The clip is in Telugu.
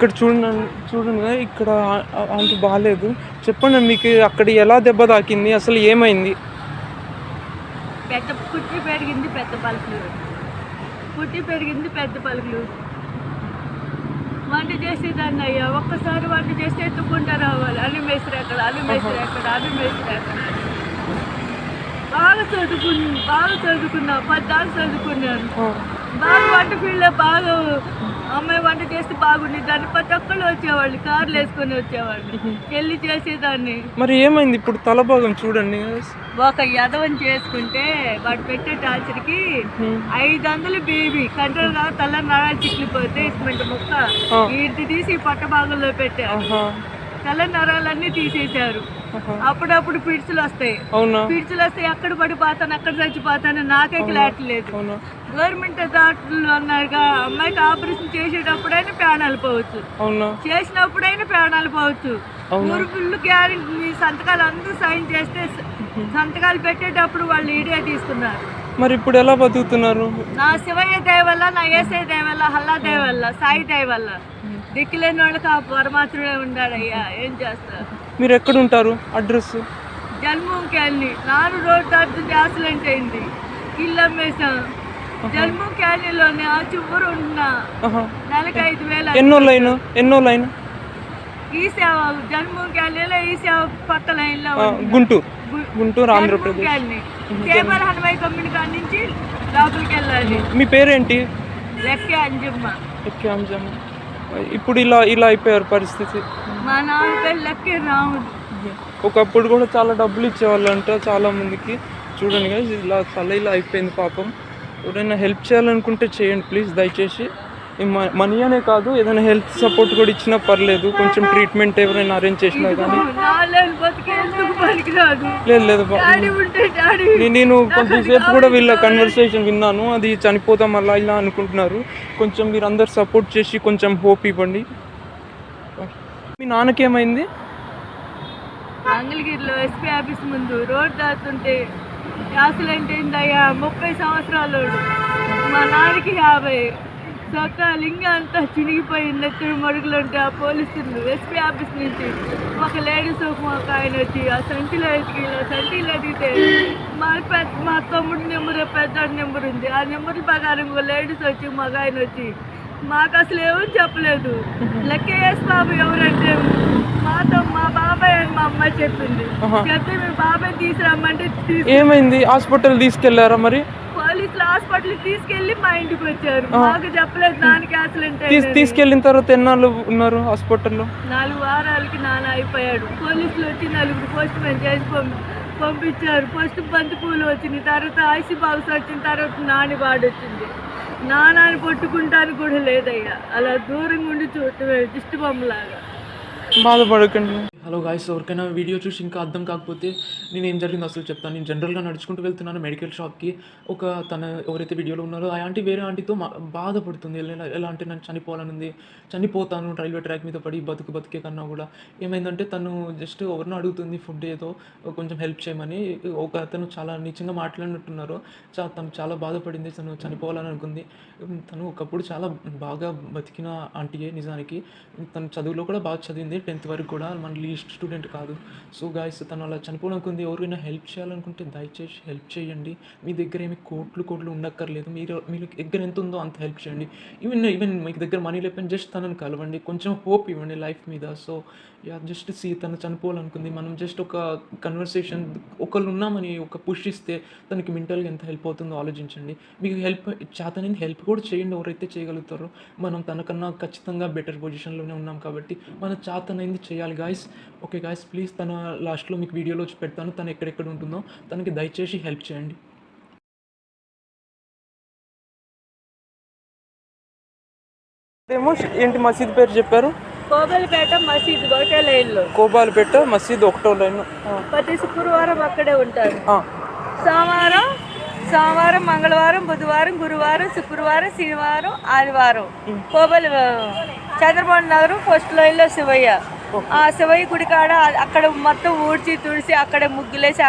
ఇక్కడ చూడండి ఇక్కడ అంత బాగాలేదు. చెప్పండి మీకు అక్కడ ఎలా దెబ్బ తాకింది, అసలు ఏమైంది? పెద్ద పుట్టి పెరిగింది పెద్ద పలుకులు. వంట చేసేదాన్ని అయ్యా, ఒక్కసారి వంట చేస్తే ఎత్తుకుంటా రావాలి. అల్లు మేస్త్రి ఎక్కడ బాగా చదువుకున్నా 10 దాకా చదువుకున్నాను. బాగా వంట ఫీల్డ్లో బాగా అమ్మాయి వంట చేస్తే బాగుంది. దాన్ని ప్రతి ఒక్కళ్ళు వచ్చేవాళ్ళు, కార్లు వేసుకొని వచ్చేవాళ్ళు, వెళ్ళి చేసేదాన్ని. మరి ఏమైంది ఇప్పుడు? తల భాగం చూడండి. ఒక యదవని చేసుకుంటే వాడు పెట్టే టార్చర్కి 500 బేబీ కంట్రోల్ గా తల నరాలు చిక్కిపోతే ఇస్మెంట్ ముక్క ఇంటి తీసి పట్ట భాగంలో పెట్టారు. తల నరాలన్నీ తీసేశారు. అప్పుడప్పుడు పిడ్సులు వస్తాయి. అక్కడ పడిపోతాను, అక్కడ చచ్చిపోతాను. నాకే క్లారిటీ లేదు. గవర్నమెంట్ డాక్టర్లు అన్నారుగా, అమ్మాయికి ఆపరేషన్ చేసేటప్పుడైనా ప్రాణాలు పోవచ్చు, చేసినప్పుడైనా ప్రాణాలు పోవచ్చు. ఫుల్ గ్యారెంటీ సంతకాలు అందరూ సైన్ చేస్తే సంతకాలు పెట్టేటప్పుడు వాళ్ళు ఈడే తీసుకున్నారు. మరి ఇప్పుడు ఎలా బతుకుతున్నారు? నా శివయ్య దయ వల్ల, నా ఏసై దయ వల్ల, హల్లా దయ వల్ల, సాయి దయ వల్ల. దిక్కులేని వాళ్ళకి ఆ పరమాత్ముడే ఉన్నాడయ్యా. ఏం చేస్తారు? మీరు ఎక్కడ ఉంటారు? అడ్రస్ జన్మూకి వెళ్ళి 4 రోడ్డు దాటుతుంటే యాక్సిడెంట్ అయింది. ఇల్లు అమ్మేశాం. జన్మూ క్యాలీలోనే ఆ చివరు ఉంటున్నా. నెలకి 5,000. ఎన్నో లైన్ ఈ సేవ జన్మూ క్యాలీలో, ఈ సేవ పక్క లైన్లో గుంటూరు ఆంధ్రప్రదేశ్. కేబల్ హనుమాయి కంపెనీ కాడి నుంచి లోపలికి వెళ్ళాలి. మీ పేరేంటి? లెక్కే అంజమ్మ. ఇప్పుడు ఇలా అయిపోయారు పరిస్థితి. మా నాన్న పేరు లెక్కే రాముడు. ఒకప్పుడు కూడా చాలా డబ్బులు ఇచ్చేవాళ్ళు అంట చాలా మందికి. చూడండి కదా, ఇలా అయిపోయింది పాపం. ఎవరైనా హెల్ప్ చేయాలనుకుంటే చేయండి ప్లీజ్, దయచేసి. మనీ అనే కాదు, ఏదైనా హెల్త్ సపోర్ట్ కూడా ఇచ్చినా పర్లేదు. కొంచెం ట్రీట్మెంట్ ఎవరైనా అరేంజ్ చేసినా కానీ. లేదు నేను కొంచెంసేపు కూడా వీళ్ళ కన్వర్సేషన్ విన్నాను. అది చనిపోతాం అలా ఇలా అనుకుంటున్నారు. కొంచెం మీరు అందరు సపోర్ట్ చేసి కొంచెం హోప్ ఇవ్వండి. మీ నాన్నకేమైంది? మంగళగిరిలో ఎస్పీ ఆఫీస్ ముందు రోడ్ దాటుతుంటే యాక్సిడెంట్ అయిందయ్యా. 30 సంవత్సరాలు. మా నాన్నకి 50. చొక్కా లింగ అంతా చినిగిపోయింది. ఎత్తుడు మడుగులు ఉంటే ఆ పోలీసులు ఎస్పీ ఆఫీస్ నుంచి ఒక లేడీస్ ఒక ఆయన వచ్చి ఆ సంటిలో ఎదిగితే మా తమ్ముడి నెంబరు, పెద్ద నెంబర్ ఉంది. ఆ నెంబర్ ప్రకారం లేడీస్ వచ్చి మగ ఆయన వచ్చి మాకు అసలు ఏమని చెప్పలేదు. లెక్కేఎస్ బాబు ఎవరంటే మా బాబాయ్ అని మా అమ్మాయి చెప్పింది. చెప్తే మీరు బాబాయ్ తీసుకురమ్మంటే ఏమైంది? హాస్పిటల్ తీసుకెళ్లారా? మరి పోలీసులు హాస్పిటల్ తీసుకెళ్లి మా ఇంటికి వచ్చారు. మాకు చెప్పలేదు. దానికి యాక్సిడెంట్ తీసుకెళ్లిన తర్వాత ఎన్నాళ్ళు ఉన్నారు హాస్పిటల్లో? 4 వారాలకి నాన్న అయిపోయాడు. పోలీసులు వచ్చి 4 పోస్ట్ మ్యాన్ చేసి పంపించారు. ఫస్ట్ బంతి పూలు వచ్చింది, తర్వాత ఐసీ బాక్స్ వచ్చిన తర్వాత నాని వాడు వచ్చింది. నాన్నని పట్టుకుంటానికి కూడా లేదయ్యా. అలా దూరంగా ఉండి చూడటమే దిష్టి బొమ్మలాగా. బాధపడకండి. హలో గాయ్స్, ఎవరికైనా వీడియో చూసి ఇంకా అర్థం కాకపోతే నేను ఏం జరిగిందో అసలు చెప్తాను. నేను జనరల్గా నడుచుకుంటూ వెళ్తున్నాను మెడికల్ షాప్కి. తను ఎవరైతే వీడియోలో ఉన్నారో ఆ ఆంటీ వేరే ఆంటీతో బాధపడుతుంది. ఎలా అంటే నాకు చనిపోతాను రైల్వే ట్రాక్ మీద పడి బతుకే కన్నా కూడా. ఏమైందంటే తను జస్ట్ ఎవరినో అడుగుతుంది ఫుడ్ ఏదో కొంచెం హెల్ప్ చేయమని. తను చాలా నీచంగా మాట్లాడినట్టున్నారు. తను చాలా బాధపడింది. తను చనిపోవాలని అనుకుంది. తను ఒకప్పుడు చాలా బాగా బతికిన ఆంటీయే నిజానికి. తను చదువులో కూడా బాగా చదివింది, 10th వరకు కూడా. మన లీస్ట్ స్టూడెంట్ కాదు. సో గాయస్, తను అలా చనిపోవాలనుకుంది. ఎవరైనా హెల్ప్ చేయాలనుకుంటే దయచేసి హెల్ప్ చేయండి. మీ దగ్గర ఏమి కోట్లు ఉండక్కర్లేదు. మీరు దగ్గర ఎంత ఉందో అంత హెల్ప్ చేయండి. ఈవెన్ మీకు దగ్గర మనీ లేకపోయినా జస్ట్ తనని కలవండి, కొంచెం హోప్ ఇవ్వండి లైఫ్ మీద. సో జస్ట్ తను చనిపోవాలనుకుంది. మనం జస్ట్ ఒక కన్వర్సేషన్, ఒకళ్ళు ఉన్నామని ఒక పుష్ ఇస్తే తనకి మెంటల్గా ఎంత హెల్ప్ అవుతుందో ఆలోచించండి. మీకు చేతనైంది హెల్ప్ కూడా చేయండి ఎవరైతే చేయగలుగుతారో. మనం తనకన్నా ఖచ్చితంగా బెటర్ పొజిషన్లోనే ఉన్నాం కాబట్టి మన చేతనైంది చేయాలి గాయస్. ఓకే గాయస్, ప్లీజ్ తన లాస్ట్లో మీకు వీడియోలో వచ్చి పెడతాను. తను ఎక్కడెక్కడ ఉంటుందో తనకి దయచేసి హెల్ప్ చేయండి. ఏంటి మసీద్ పేరు చెప్పారు? కోబాలపేట మసీద్ ఒకటే లైన్లో. కోబాలపేట మసీద్ ఒకటో లైన్. ప్రతి శుక్రవారం అక్కడే ఉంటారు. సోమవారం, మంగళవారం, బుధవారం, గురువారం, శుక్రవారం, శనివారం, ఆదివారం. కోబల్ చంద్రబాబు నగర్ ఫస్ట్ లైన్లో శివయ్య. ఆ శివయ్య గుడి కాడ అక్కడ మొత్తం ఊడ్చి తుడిసి అక్కడే ముగ్గులేసి